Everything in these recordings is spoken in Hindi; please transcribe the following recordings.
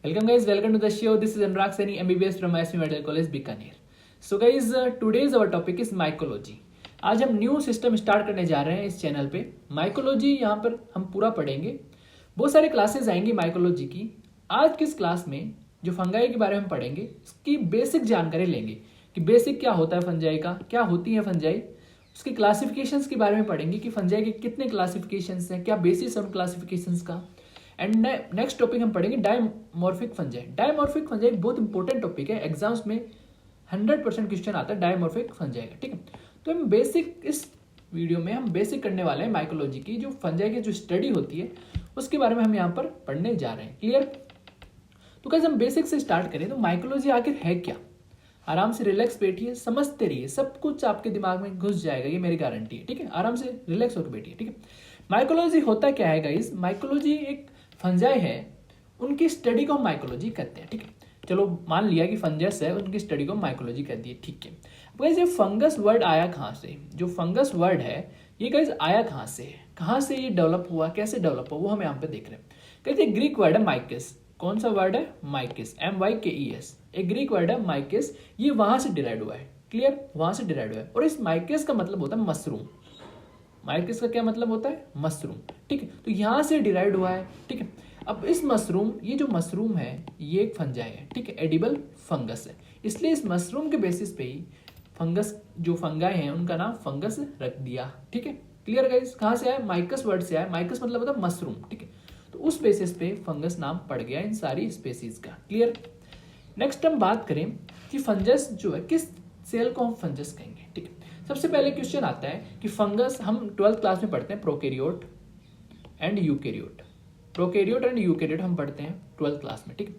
Welcome guys, welcome to the show. This is Anurag Saini, MBBS from ISM Medical College, Bikaner. So guys, today's our topic is mycology. आज हम न्यू सिस्टम स्टार्ट करने जा रहे हैं इस चैनल पे. माइकोलॉजी यहाँ पर हम पूरा पढ़ेंगे. बहुत सारे क्लासेस आएंगी माइकोलॉजी की. आज किस क्लास में जो फंगाई के बारे में हम पढ़ेंगे उसकी बेसिक जानकारी लेंगे कि बेसिक क्या होता है फंजाई का, क्या होती है फंजाई, उसकी क्लासिफिकेशंस के बारे में पढ़ेंगे कि फंजाई के कितने क्लासिफिकेशंस हैं, क्या बेसिस है उन क्लासिफिकेशंस का. एंड नेक्स्ट टॉपिक हम पढ़ेंगे डायमॉर्फिक फंजाई. डायमॉर्फिक फंजाई बहुत इंपॉर्टेंट टॉपिक है, एग्जाम्स में 100% क्वेश्चन आता है डायमॉर्फिक फंजाई का. ठीक है, तो हम बेसिक इस वीडियो में हम बेसिक करने वाले हैं माइकोलॉजी की. जो फंजाई की जो स्टडी होती है उसके बारे में हम यहाँ पर पढ़ने जा रहे हैं. क्लियर? तो कैसे हम बेसिक से स्टार्ट करें तो माइकोलॉजी आखिर है क्या. आराम से रिलैक्स बैठिए, समझते रहिए, सब कुछ आपके दिमाग में घुस जाएगा, ये मेरी गारंटी है. ठीक है, आराम से रिलैक्स होकर बैठिए. ठीक है, माइकोलॉजी होता क्या है गाइस. माइकोलॉजी एक फंजाई है, उनकी स्टडी को हम माइकोलॉजी कहते हैं. ठीक है, चलो मान लिया कि फंगस है, उनकी स्टडी को माइकोलॉजी कहती है. ठीक है, अब गाइस ये फंगस वर्ड आया कहाँ से. जो फंगस वर्ड है ये गाइस आया कहाँ से है, कहाँ से ये डेवलप हुआ, कैसे डेवलप हुआ, वो हम यहाँ पे देख रहे हैं. कहते हैं ग्रीक वर्ड है माइकिस. कौन सा वर्ड है? माइकिस, MYKES. एक ग्रीक वर्ड है माइकिस, ये वहां से डिराइव हुआ है. क्लियर? वहां से डिराइव हुआ है. और इस माइकिस का मतलब होता है मशरूम. माइकिस का क्या मतलब होता है? मशरूम. ठीक है, तो यहां से डिराइव हुआ है. ठीक है, अब इस मशरूम, ये जो मशरूम है ये एक फंजाई है. ठीक है, एडिबल फंगस है, इसलिए इस मशरूम के बेसिस पे ही फंगस जो फंगाई हैं उनका नाम फंगस रख दिया. ठीक है, क्लियर गाइस? कहां से आया? माइकस वर्ड से आया. माइकस मतलब होता है मशरूम. ठीक है, तो उस बेसिस पे फंगस नाम पड़ गया इन सारी स्पेसीज का. क्लियर? नेक्स्ट हम बात करें कि फंगस जो है किस सेल को हम फंगस कहेंगे. ठीक है, सबसे पहले क्वेश्चन आता है कि फंगस हम 12th क्लास में पढ़ते हैं prokaryote and eukaryote. Prokaryote and eukaryote हम पढ़ते हैं 12th क्लास में. ठीक है,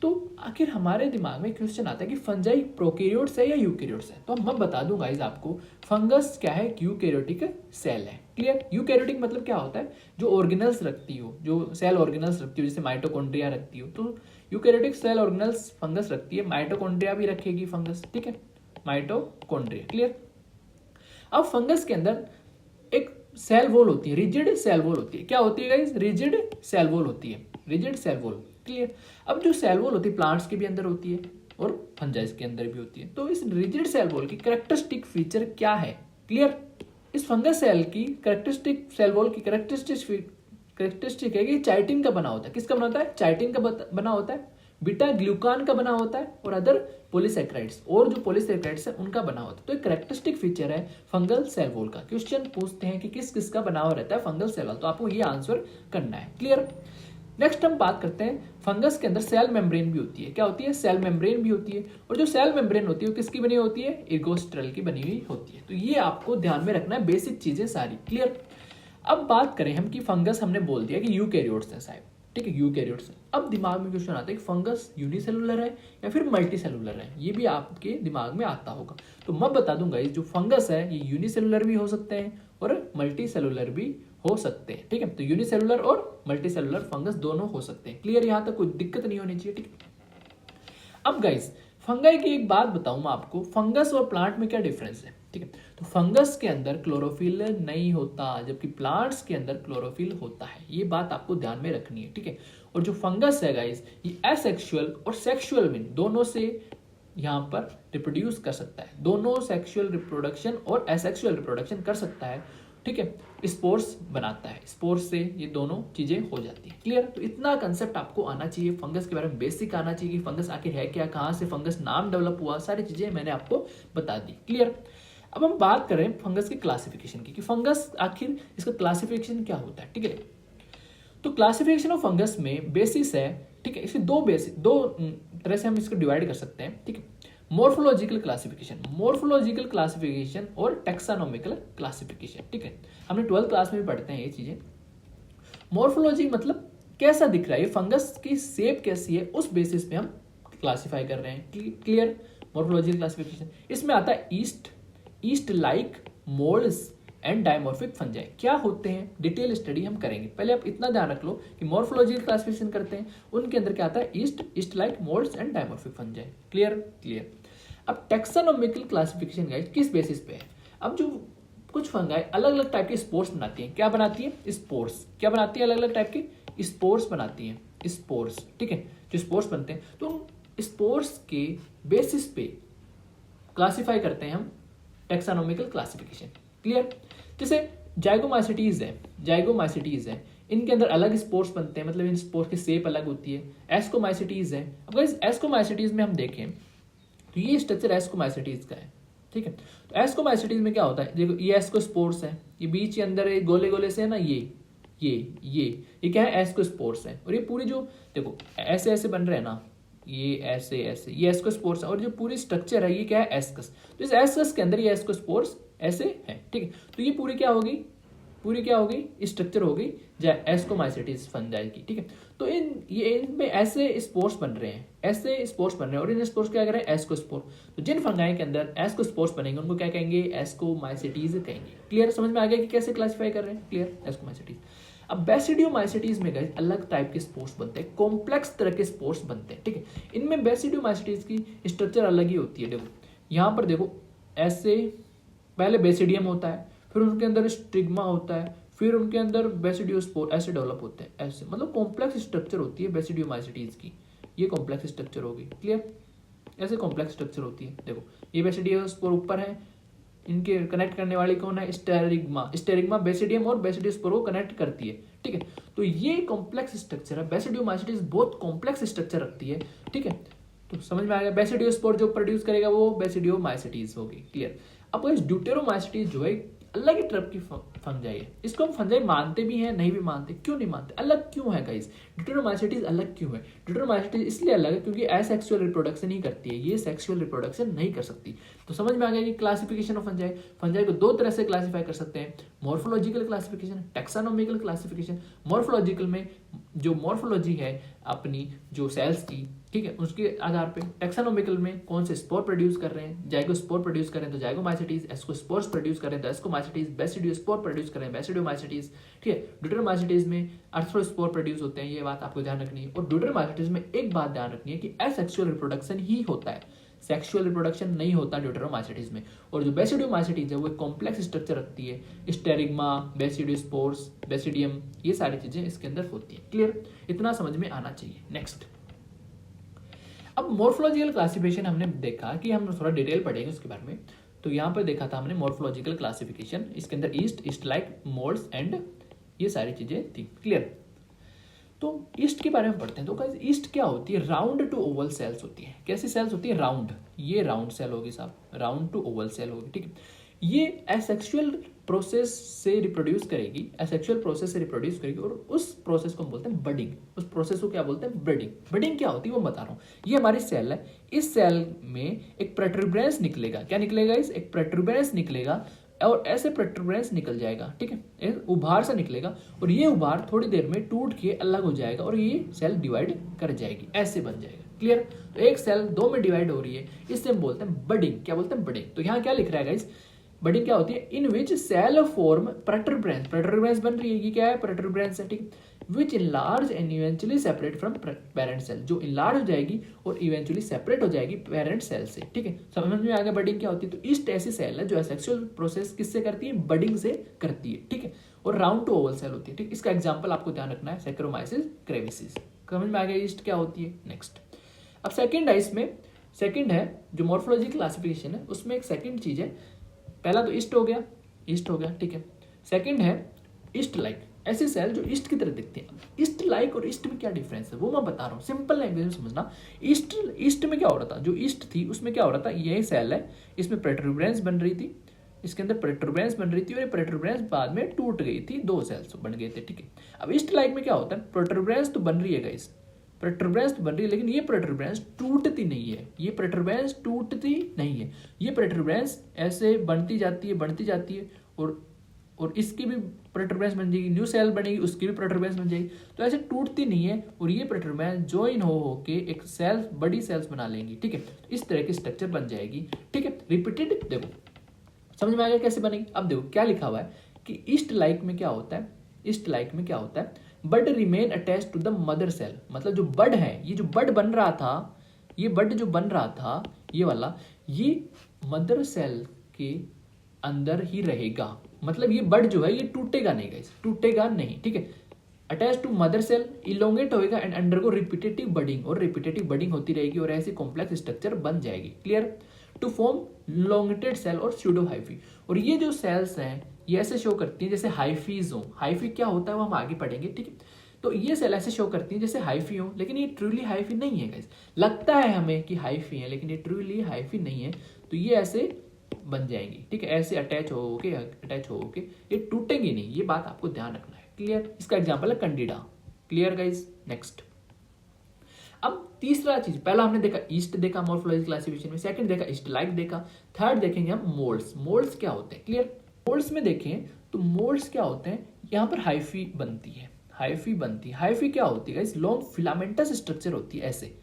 तो आखिर हमारे दिमाग में क्वेश्चन आता है कि फंजाई प्रोकैरियोट्स है या यूकैरियोट्स है. तो मैं बता दूं गाइस आपको, फंगस क्या है? यूकैरियोटिक सेल है. क्लियर? यूकैरियोटिक मतलब क्या होता है? जो ऑर्गेनल्स रखती हो, जो सेल ऑर्गेनल्स रखती हो, जैसे माइटोकॉन्ड्रिया रखती हो, तो यूकैरियोटिक सेल ऑर्गेनल्स फंगस रखती है. माइटोकॉन्ड्रिया भी रखेगी फंगस. ठीक है, माइटोकॉन्ड्रिया. क्लियर? अब फंगस के अंदर एक सेल वॉल होती है, रिजिड सेल वॉल होती है. क्या होती है गाइस? रिजिड सेल वॉल होती है. Rigid cell wall. क्लियर? अब जो सेल वॉल होती है प्लांट्स के भी अंदर होती है और फंजाइस के अंदर भी होती है. तो इस रिजिड सेल वॉल की कैरेक्टरिस्टिक फीचर क्या है? क्लियर? इस फंगस सेल की कैरेक्टरिस्टिक, सेल वॉल की कैरेक्टरिस्टिक है कि चाइटिन का बना होता है. किसका बना होता है? चाइटिन का बना होता है, बीटा ग्लूकान का बना होता है और अदर पॉलीसैकेराइड्स, और जो पॉलीसैकेराइड्स है उनका बना होता है. तो एक कैरेक्टरिस्टिक फीचर है फंगल सेल वॉल का. क्वेश्चन पूछते हैं कि किस किस का बना हुआ रहता है फंगल सेल वॉल, तो आपको ये आंसर करना है. क्लियर? नेक्स्ट हम बात करते हैं फंगस के अंदर सेल मेम्ब्रेन भी होती है. क्या होती है? सेल मेम्ब्रेन भी होती है. और जो सेल मेम्ब्रेन होती है वो किसकी बनी होती है? इर्गोस्ट्रल की बनी हुई होती है. तो ये आपको ध्यान में रखना है, बेसिक चीजें सारी. क्लियर? अब बात करें हम कि फंगस, हमने बोल दिया कि यूकैरियोट्स है साहब. ठीक है, यूकैरियोट्स है. अब दिमाग में क्वेश्चन आता है कि फंगस यूनिसेलुलर है या फिर मल्टीसेलुलर है. ये भी आपके दिमाग में आता होगा. तो मैं बता दूंगा, ये जो फंगस है ये यूनिसेलुलर भी हो सकते हैं और मल्टीसेलुलर भी हो सकते हैं. ठीक है, तो यूनिसेलुलर और मल्टीसेलुलर फंगस दोनों हो सकते हैं. क्लियर? यहां तक कोई दिक्कत नहीं होनी चाहिए. ठीक है, अब गाइस फंगाई की एक बात बताऊं मैं आपको, फंगस और प्लांट में क्या डिफरेंस है. ठीक है, तो फंगस के अंदर क्लोरोफिल नहीं होता, जबकि प्लांट्स के अंदर क्लोरोफिल होता है. ये बात आपको ध्यान में रखनी है. ठीक है, और जो फंगस है गाइस ये एसेक्सुअल और सेक्सुअल में दोनों से यहाँ पर रिप्रोड्यूस कर सकता है. दोनों सेक्सुअल रिप्रोडक्शन और एसेक्सुअल रिप्रोडक्शन कर सकता है. ठीक है, स्पोर्स बनाता है, स्पोर्स से ये दोनों चीजें हो जाती है. क्लियर? तो इतना कंसेप्ट आपको आना चाहिए, फंगस के बारे में बेसिक आना चाहिए कि फंगस आखिर है क्या, कहाँ से फंगस नाम डेवलप हुआ, सारी चीजें मैंने आपको बता दी. क्लियर? अब हम बात करें फंगस की क्लासिफिकेशन की कि फंगस आखिर इसका क्लासिफिकेशन क्या होता है. ठीक है, तो क्लासिफिकेशन ऑफ फंगस में बेसिस है. ठीक है, इसके दो तरह से हम इसको डिवाइड कर सकते हैं. ठीक है, मोर्फोलॉजिकल क्लासिफिकेशन और टेक्सानोमिकल क्लासिफिकेशन. ठीक है, हमने 12th क्लास में भी पढ़ते हैं ये चीजें. मोर्फोलॉजी मतलब कैसा दिख रहा है, फंगस की शेप कैसी है, उस बेसिस पे हम क्लासिफाई कर रहे हैं. क्लियर? मोर्फोलॉजिकल क्लासिफिकेशन इसमें आता है east like moulds and dimorphic fungi. क्या होते हैं डिटेल स्टडी हम करेंगे. पहले आप इतना ध्यान रख लो कि मोर्फोलॉजिकल क्लासिफिकेशन करते हैं, उनके अंदर क्या आता है? East like moulds and dimorphic fungi. Clear? अब टेक्सोनोमिकल क्लासिफिकेशन गाइस किस बेसिस पे है? अब जो कुछ फंगाई अलग अलग टाइप के स्पोर्स बनाती हैं. क्या बनाती है? स्पोर्स. क्या बनाती है? अलग अलग टाइप के स्पोर्स बनाती हैं. स्पोर्स, ठीक है, जो स्पोर्स बनते हैं तो उन स्पोर्स के बेसिस पे क्लासिफाई करते हैं हम टेक्सानोमिकल क्लासिफिकेशन। क्लियर? जैसे जाइगोमाइसिटीज है, इनके अंदर अलग स्पोर्स बनते हैं, मतलब इन स्पोर्स की शेप अलग होती है। एस्कोमाइसिटीज है, अगर इस एस्कोमाइसिटीज में हम देखें तो ये स्ट्रक्चर एस्कोमाइसिटीज का है, ठीक है। तो एस्कोमाइसिटीज में क्या होता है, देखो ये एस्कोस्पोर्स है, ये बीच के अंदर गोले गोले से है ना, ये क्या है, एस्कोस्पोर्स है। और ये पूरी जो देखो ऐसे ऐसे बन रहे हैं ना, ये ऐसे ऐसे, ये एस्कोस्पोर्स है। और जो पूरी स्ट्रक्चर है ये क्या है, एस्कस। तो इस एस्कस के अंदर ये एस्कोस्पोर्स ऐसे है, ठीक है। तो ये पूरी क्या होगी स्ट्रक्चर होगी एस्कोमाइसिटीज फंजाई की, ठीक है। तो इनमें ऐसे स्पोर्स बन रहे हैं, और इन स्पोर्स क्या कर रहे हैं, एस्कोस्पोर। तो जिन फंगाई के अंदर एस्कोस्पोर्स बनेंगे उनको क्या कहेंगे, एस्कोमाइसिटीज कहेंगे। क्लियर? समझ में आ गया कि कैसे क्लासिफाई कर रहे हैं? क्लियर? एस्कोमाइसिटीज। अब बेसिडियोमाइसिटीज में गाइस अलग टाइप के स्पोर्स बनते हैं, कॉम्प्लेक्स तरह के स्पोर्स बनते हैं, ठीक है। इनमें बेसिडियोमाइसिटीज की स्ट्रक्चर अलग ही होती है। देखो यहाँ पर देखो ऐसे पहले बेसिडियम होता है, फिर उनके अंदर स्टिग्मा होता है, फिर उनके अंदर बेसिडियोस्पोर ऐसे डेवलप होते हैं, ऐसे मतलब कॉम्प्लेक्स स्ट्रक्चर होती है बेसिडियोमाइसिटीज की। ये कॉम्प्लेक्स स्ट्रक्चर होगी। क्लियर? ऐसे कॉम्प्लेक्स स्ट्रक्चर होती है। देखो ये बेसिडियोस्पोर ऊपर है, इनके कनेक्ट करने वाली कौन है, स्टेरिग्मा बेसिडियम और बेसिडियोस्पोर को कनेक्ट करती है, ठीक है। तो ये कॉम्प्लेक्स स्ट्रक्चर है, बेसिडियोमाइसिटीज बहुत कॉम्प्लेक्स स्ट्रक्चर रखती है, ठीक है। तो समझ में आ गया, बेसिडियोस्पोर जो प्रोड्यूस करेगा वो बेसिडियोमाइसिटीज होगी। क्लियर? अब इस ड्यूटेरोमाइसिटीज जो है अलग ही टाइप की फंजाई है। इसको हम फंजाई मानते भी हैं, नहीं भी मानते। क्यों नहीं मानते, अलग क्यों है गाइस? ड्यूटेरोमाइसिटीज अलग क्यों है? ड्यूटेरोमाइसिटीज इसलिए अलग है क्योंकि एसेक्सुअल रिप्रोडक्शन ही करती है, ये सेक्सुअल रिप्रोडक्शन नहीं कर सकती। तो समझ में आ गया कि क्लासिफिकेशन ऑफ फंजाई को दो तरह से क्लासिफाई कर सकते हैं, मॉर्फोलॉजिकल क्लासिफिकेशन, टेक्सानोमिकल क्लासिफिकेशन। मॉर्फोलॉजिकल में जो मॉर्फोलॉजी है अपनी जो सेल्स की, ठीक है, उसके आधार पे। टेक्सानोमिकल में कौन से स्पोर प्रोड्यूस कर रहे हैं, जाइगोस्पोर प्रोड्यूस कर रहे हैं तो जाइगोमाइसिटीज, एस्कोस्पोर्स प्रोड्यूस कर रहे हैं तो एस्कोमाइसिटीज, बेसिडियोस्पोर प्रोड्यूस कर रहे हैं बेसिडियोमाइसिटीज, ठीक है। ड्यूटेरोमाइसिटीज में अर्थ्रोस्पोर प्रोड्यूस होते हैं, ये बात आपको ध्यान रखनी है। और ड्यूटेरोमाइसिटीज में एक बात ध्यान रखनी है कि एसेक्सुअल रिप्रोडक्शन ही होता है, सेक्सुअल रिप्रोडक्शन नहीं होता ड्यूटेरोमाइसिटीज में। और जो बेसिडियोमाइसिटीज है वो कॉम्प्लेक्स स्ट्रक्चर रखती है, स्टेरिग्मा, बेसिडियोस्पोर्स, बेसिडियम, ये सारी चीजें इसके अंदर होती है। क्लियर? इतना समझ में आना चाहिए। नेक्स्ट, अब मॉर्फोलॉजिकल क्लासिफिकेशन हमने देखा कि हम थोड़ा डिटेल पढ़ेंगे उसके बारे में। तो यहाँ पर देखा था हमने मॉर्फोलॉजिकल क्लासिफिकेशन, इसके अंदर ईस्ट लाइक, मोल्ड्स एंड ये सारी चीजें थी। क्लियर? तो ईस्ट के बारे में पढ़ते हैं। तो गाइस ईस्ट क्या होती है, राउंड टू ओवल सेल्स होती है। कैसी सेल्स होती है, राउंड, ये राउंड सेल होगी साहब, राउंड टू ओवल सेल होगी, ठीक है। ये एसेक्सुअल प्रोसेस से रिप्रोड्यूस करेगी, और उस प्रोसेस को हम बोलते हैं बडिंग। उस प्रोसेस को क्या बोलते हैं, ब्रीडिंग। ब्रीडिंग क्या होती है वो बता रहा हूँ। ये हमारी सेल है, इस सेल में एक प्रोट्रूबरेंस निकलेगा। क्या निकलेगा, एक प्रोट्रूबरेंस निकलेगा, और ऐसे प्रोट्रूबरेंस निकल जाएगा, ठीक है, उभार से निकलेगा। और ये उभार थोड़ी देर में टूट के अलग हो जाएगा और ये सेल डिवाइड कर जाएगी, ऐसे बन जाएगा। क्लियर? तो एक सेल दो में डिवाइड हो रही है, इससे हम बोलते हैं बडिंग। क्या बोलते हैं, बडिंग। तो यहाँ क्या लिख रहा है गाइस, बडिंग क्या होती है, इन विच सेल फॉर्म प्रोट्रूबरेंस। प्रोट्रूबरेंस बन रही है, ये क्या है, प्रोट्रूबरेंस है, ठीक है। Which enlarge and eventually separate from parent cell, जो इनलार्ज हो जाएगी और इवेंचुअली सेपरेट हो जाएगी पेरेंट सेल से, ठीक है। समझ में आ गया बडिंग क्या होती है। तो ईस्ट ऐसी सेल है जो एसेक्सुअल प्रोसेस किससे करती है, बडिंग से करती है, ठीक है। और राउंड टू ओवल सेल होती है, ठीक। इसका एग्जाम्पल आपको ध्यान रखना है, सैकरोमाइसिस ग्रेविसिस। समझ में आ गया ईस्ट क्या होती है। नेक्स्ट, अब सेकेंड है, इसमें सेकेंड है जो मॉर्फोलॉजिकल क्लासिफिकेशन है, उसमें एक सेकेंड चीज है। पहला तो ईस्ट हो गया, ठीक है। सेकेंड है ईस्ट लाइक, ऐसी सेल जो ईस्ट की तरह दिखती है। ईस्ट लाइक और ईस्ट में क्या डिफरेंस है वो मैं बता रहा हूँ, सिंपल लैंग्वेज में समझना। ईस्ट में क्या हो रहा था, जो ईस्ट थी उसमें क्या हो रहा था, यही सेल है, इसमें प्रोट्रूबरेंस बन रही थी, इसके अंदर प्रोट्रूबरेंस बन रही थी, और ये प्रोट्रूबरेंस बाद में टूट गई थी, दो सेल्स बन गए थे, ठीक है। अब ईस्ट लाइक में क्या होता है, प्रोट्रूबरेंस तो बन रही है गाइस, प्रोट्रूबरेंस तो बन रही है, लेकिन ये प्रोट्रूबरेंस टूटती नहीं है, ये प्रोट्रूबरेंस टूटती नहीं है, ये प्रोट्रूबरेंस ऐसे बढ़ती जाती है, और इसकी भी प्रोट्रूबरेंस बन जाएगी, न्यू सेल बनेगी, उसकी भी प्रोट्रूबरेंस बन जाएगी। तो ऐसे टूटती नहीं है, और ये प्रोट्रूबरेंस ज्वाइन हो के एक सेल्स, बड़ी सेल्स बना लेंगी, ठीक है। तो इस तरह की स्ट्रक्चर बन जाएगी, ठीक है। रिपीटेड, देखो समझ में आ गया कैसे बनेगी। अब देखो क्या लिखा हुआ है कि ईस्ट लाइक में क्या होता है, bud remain attach to the mother cell. मतलब जो बड है, ये जो बड बन रहा था, ये वाला, ये मदर सेल के अंदर ही रहेगा। मतलब ये बड जो है ये टूटेगा नहीं गाइस, टूटेगा नहीं, ठीक है। Attach to mother cell, elongate होएगा एंड अंडरगो रिपीटेटिव बडिंग, और रिपीटेटिव बडिंग होती रहेगी और ऐसी कॉम्प्लेक्स स्ट्रक्चर बन जाएगी। Clear? To form elongated cell और स्यूडो हाइफी। और ये जो सेल्स हैं ये ऐसे शो करती हैं जैसे हाइफीज हो। हाइफी क्या होता है वो हम आगे पढ़ेंगे, ठीक है? तो ये सेल ऐसे शो करती हैं जैसे हाइफी हो, लेकिन ये ट्रूली हाइफी नहीं है गाइस। लगता है हमें कि हाइफी है लेकिन ये ट्रूली हाइफी नहीं है। तो ये ऐसे बन जाएंगी, ठीक है? ऐसे अटैच हो के ये टूटेंगी नहीं, ये बात आपको ध्यान रखना है। क्लियर? इसका एग्जाम्पल है कैंडिडा। Clear guys? नेक्स्ट, अब तीसरा चीज, पहला हमने देखा ईस्ट देखा मॉर्फोलॉजी क्लासिफिकेशन में, सेकंड देखा ईस्ट लाइक देखा, थर्ड देखेंगे हम मोल्ड्स। मोल्ड्स क्या होते हैं? क्लियर? मोल्ड्स में देखें तो मोल्ड्स क्या होते हैं, यहाँ पर हाइफी बनती है। हाइफी क्या होती है गाइस? लॉन्ग फिलामेंटस स्ट्रक्चर होती है ऐसे।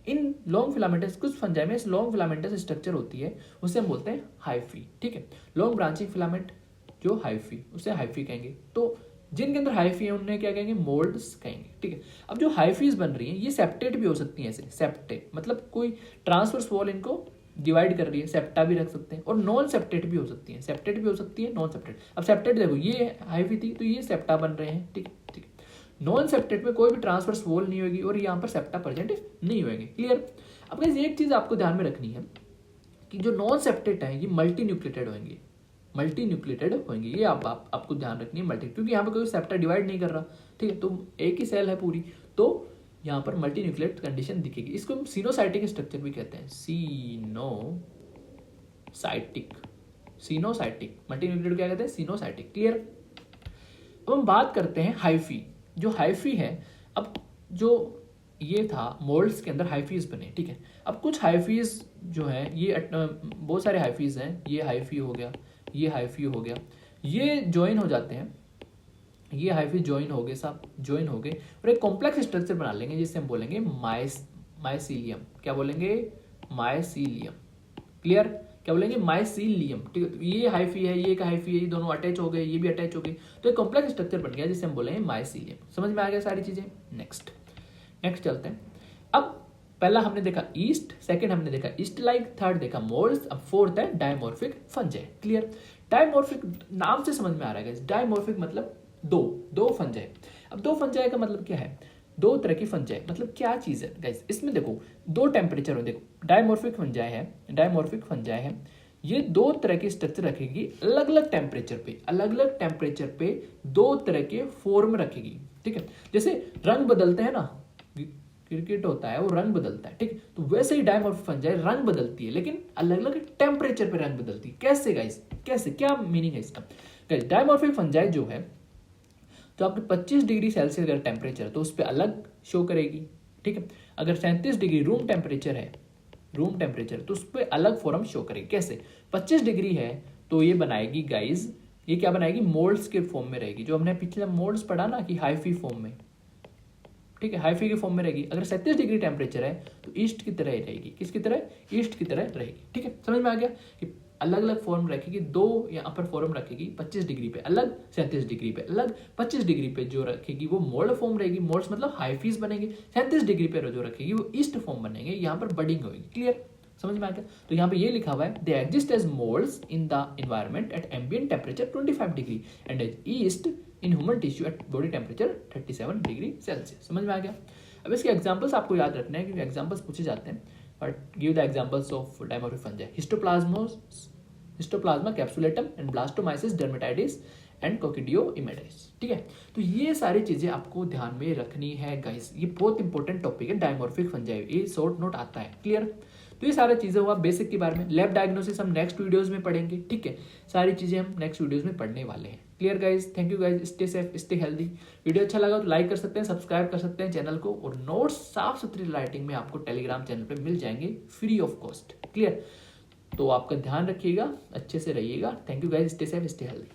इन लॉन्ग फिलामेंटस, कुछ फंजाई में लॉन्ग फिलामेंटस स्ट्रक्चर होती है, उसे हम बोलते हैं हाइफी, ठीक है? लॉन्ग ब्रांचिंग फिलामेंट जो हाइफी, उसे हाइफी कहेंगे। तो जिनके अंदर हाइफी है उन्हें क्या कहेंगे? मोल्ड्स कहेंगे, ठीक है? अब जो हाइफीज बन रही हैं ये सेप्टेट भी हो सकती हैं ऐसे। सेप्टेट मतलब कोई ट्रांसवर्स वॉल इनको डिवाइड कर रही है, सेप्टा भी रख सकते हैं, और नॉन सेप्टेट भी हो सकती है। सेप्टेट भी हो सकती है, नॉन सेप्टेट। अब सेप्टेट देखो, ये हाइफी थी तो ये सेप्टा बन रहे हैं, ठीक है? नॉन सेप्टेट में कोई भी ट्रांसवर्स वॉल नहीं होगी और यहाँ पर सेप्टा प्रेजेंट नहीं होंगे। क्लियर? अब गाइस एक चीज आपको ध्यान में रखनी है कि जो नॉन सेप्टेट है ये मल्टी न्यूक्लिएटेड होंगे। ये आपको ध्यान रखनी है मल्टी, क्योंकि यहाँ पर कोई सेप्टा डिवाइड नहीं कर रहा, ठीक है? तो एक ही सेल है पूरी, तो यहाँ पर मल्टी न्यूक्लिएट कंडीशन दिखेगी। इसको हम सिनोसाइटिक स्ट्रक्चर भी कहते हैं। सिनोसाइटिक मल्टी न्यूक्लिएट क्या कहते हैं? सिनोसाइटिक। क्लियर? अब हम बात करते हैं हाइफी। जो हाइफी है, अब जो ये था मोल्ड्स के अंदर हाइफीज बने, ठीक है? अब कुछ हाइफीज जो है ये बहुत सारे हाइफीज हैं, ये हाइफी हो गया, ये हाइफी हो गया, ये ज्वाइन हो जाते हैं, ये हाइफी ज्वाइन हो गए, सब ज्वाइन हो गए और एक कॉम्प्लेक्स स्ट्रक्चर बना लेंगे जिससे हम बोलेंगे माइसीलियम। क्या बोलेंगे? माइसीलियम। क्लियर? क्या बोलेंगे? माइसीलियम, ठीक है? तो ये हाइफी है, ये एक हाइफी है, ये दोनों अटैच हो गए, ये भी अटैच हो गए, तो एक कॉम्प्लेक्स स्ट्रक्चर बन गया जिससे हम बोलेंगे माइसीलियम। समझ में आ गया सारी चीजें? नेक्स्ट चलते हैं। अब पहला हमने देखा ईस्ट, सेकंड हमने देखा ईस्ट लाइक, थर्ड देखा मोल्ड्स, अब फोर्थ है डायमॉर्फिक फंजाई। क्लियर? डायमॉर्फिक नाम से समझ में आ रहा है, डायमॉर्फिक मतलब दो फंजाई। अब दो फंजाई का मतलब क्या है? दो तरह की फंजाई मतलब क्या चीज है गाइस? इसमें देखो दो टेम्परेचर हो, देखो डायमॉर्फिक फंजाई है, ये दो तरह के स्ट्रक्चर रखेगी अलग अलग टेम्परेचर पे दो तरह के फॉर्म रखेगी, ठीक है? जैसे रंग बदलते हैं ना, क्रिकेट होता है वो रंग बदलता है, ठीक? तो वैसे ही डायमॉर्फिक फंजाई रंग बदलती है लेकिन अलग अलग टेम्परेचर पे रंग बदलती है। कैसे गाइस? कैसे? क्या मीनिंग है इसका? गाइस डायमॉर्फिक फंजाई जो है, तो आपके 25 डिग्री सेल्सियस अगर टेम्परेचर है तो उस पर अलग शो करेगी, ठीक है? अगर 37 डिग्री रूम टेम्परेचर तो उस पर अलग फॉर्म शो करेगी। कैसे? 25 डिग्री है तो ये बनाएगी गाइस, ये क्या बनाएगी? मोल्ड्स के फॉर्म में रहेगी, जो हमने पिछले मोल्ड्स पढ़ा ना कि हाइफी फॉर्म में, ठीक है? हाइफी के फॉर्म में रहेगी। अगर 37 डिग्री टेम्परेचर है तो ईस्ट की तरह रहेगी। किसकी तरह? ईस्ट की तरह रहेगी, ठीक है? समझ में आ गया कि अलग अलग फॉर्म रखेगी, दो या अपर फॉर्म रखेगी 25 डिग्री पे अलग, 37 डिग्री पे अलग। 25 डिग्री पे जो रखेगी वो मोल्ड फॉर्म रहेगी, मोल्ड्स मतलब हाइफीज बनेंगे। 37 डिग्री पे जो रखेगी वो ईस्ट फॉर्म बनेंगे, यहाँ पर बडिंग होगी। क्लियर? समझ में आ गया? तो यहाँ पे ये लिखा हुआ है, they exist as moulds in the environment at ambient temperature 25 degree and as yeast in human tissue at body temperature 37 degree Celsius. समझ में आ गया? अब इसके एग्जांपल्स आपको याद रखने हैं क्योंकि एग्जांपल्स पूछे जाते हैं। But give the examples of dimorphic fungi. Histoplasma capsulatum and blastomyces dermatitidis and coccidioides immitis, ठीक है? तो ये सारी चीजें आपको ध्यान में रखनी है गाइस, ये बहुत इंपॉर्टेंट टॉपिक है डायमॉर्फिक फंजाई, ये शॉर्ट नोट आता है। क्लियर? तो ये सारी चीजें हुआ बेसिक के बारे में। लैब डायग्नोसिस हम नेक्स्ट वीडियोस में पढ़ेंगे, ठीक है? सारी चीजें हम नेक्स्ट वीडियोस में पढ़ने वाले हैं। Clear guys? Thank you guys, stay safe, stay healthy. Video अच्छा लगा तो लाइक कर सकते हैं, सब्सक्राइब कर सकते हैं चैनल को, और नोट्स साफ सुथरी राइटिंग में आपको टेलीग्राम चैनल पे मिल जाएंगे फ्री ऑफ कॉस्ट। क्लियर? तो आपका ध्यान रखिएगा, अच्छे से रहिएगा। Thank you guys, stay safe, stay healthy.